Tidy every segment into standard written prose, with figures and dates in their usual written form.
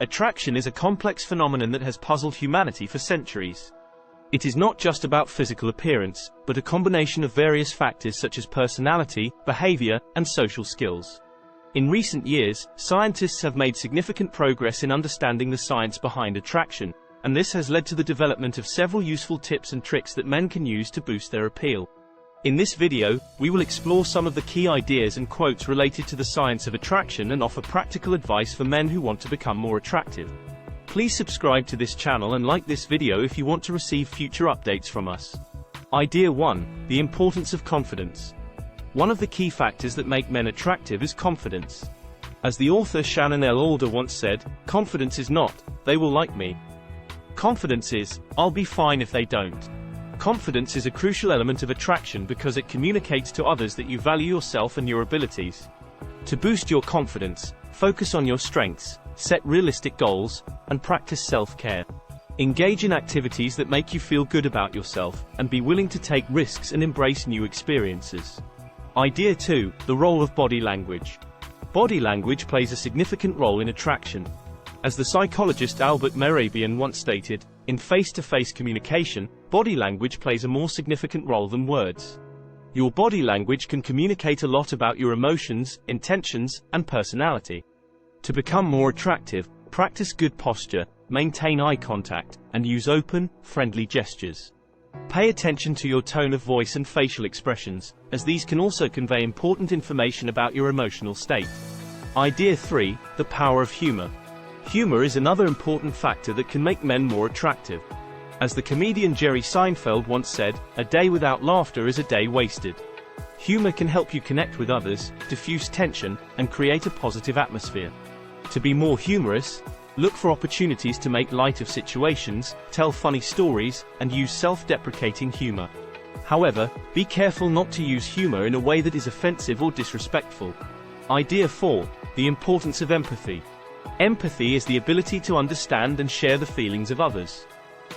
Attraction is a complex phenomenon that has puzzled humanity for centuries. It is not just about physical appearance, but a combination of various factors such as personality, behavior, and social skills. In recent years, scientists have made significant progress in understanding the science behind attraction, and this has led to the development of several useful tips and tricks that men can use to boost their appeal. In this video, we will explore some of the key ideas and quotes related to the science of attraction and offer practical advice for men who want to become more attractive. Please subscribe to this channel and like this video if you want to receive future updates from us. Idea 1. The importance of confidence. One of the key factors that make men attractive is confidence. As the author Shannon L. Alder once said, confidence is not, "they will like me." Confidence is, "I'll be fine if they don't." Confidence is a crucial element of attraction because it communicates to others that you value yourself and your abilities. To boost your confidence, focus on your strengths, set realistic goals, and practice self-care. Engage in activities that make you feel good about yourself, and be willing to take risks and embrace new experiences. Idea 2. The role of body language. Body language plays a significant role in attraction. As the psychologist Albert Mehrabian once stated, in face-to-face communication, body language plays a more significant role than words. Your body language can communicate a lot about your emotions, intentions, and personality. To become more attractive, practice good posture, maintain eye contact, and use open, friendly gestures. Pay attention to your tone of voice and facial expressions, as these can also convey important information about your emotional state. Idea 3. The power of humor. Humor is another important factor that can make men more attractive. As the comedian Jerry Seinfeld once said, "A day without laughter is a day wasted." Humor can help you connect with others, diffuse tension, and create a positive atmosphere. To be more humorous, look for opportunities to make light of situations, tell funny stories, and use self-deprecating humor. However, be careful not to use humor in a way that is offensive or disrespectful. Idea 4. The importance of empathy. Empathy is the ability to understand and share the feelings of others.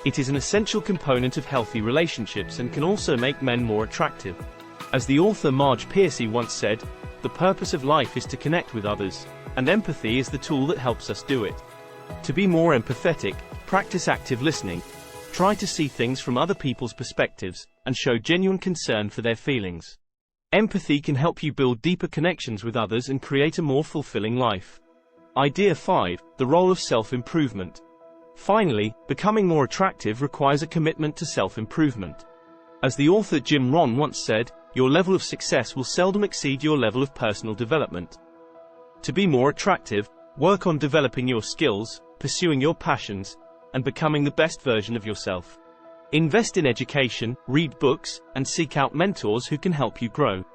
It is an essential component of healthy relationships and can also make men more attractive. As the author Marge Piercy once said, "The purpose of life is to connect with others, and empathy is the tool that helps us do it." To be more empathetic, practice active listening. Try to see things from other people's perspectives, and show genuine concern for their feelings. Empathy can help you build deeper connections with others and create a more fulfilling life. Idea 5. The role of self-improvement. Finally, becoming more attractive requires a commitment to self-improvement. As the author Jim Rohn once said, your level of success will seldom exceed your level of personal development. To be more attractive, work on developing your skills, pursuing your passions, and becoming the best version of yourself. Invest in education, read books, and seek out mentors who can help you grow.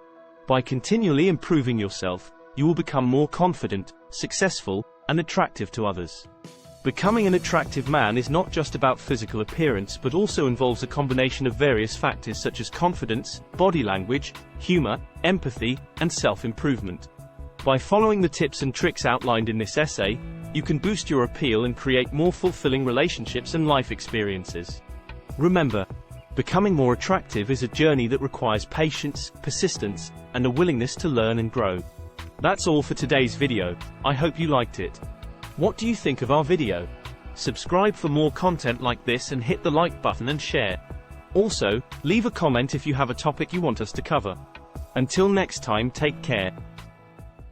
By continually improving yourself, you will become more confident, successful, and attractive to others. Becoming an attractive man is not just about physical appearance but also involves a combination of various factors such as confidence, body language, humor, empathy, and self-improvement. By following the tips and tricks outlined in this essay, you can boost your appeal and create more fulfilling relationships and life experiences. Remember, becoming more attractive is a journey that requires patience, persistence, and a willingness to learn and grow. That's all for today's video. I hope you liked it. What do you think of our video? Subscribe for more content like this and hit the like button and share. Also, leave a comment if you have a topic you want us to cover. Until next time, take care.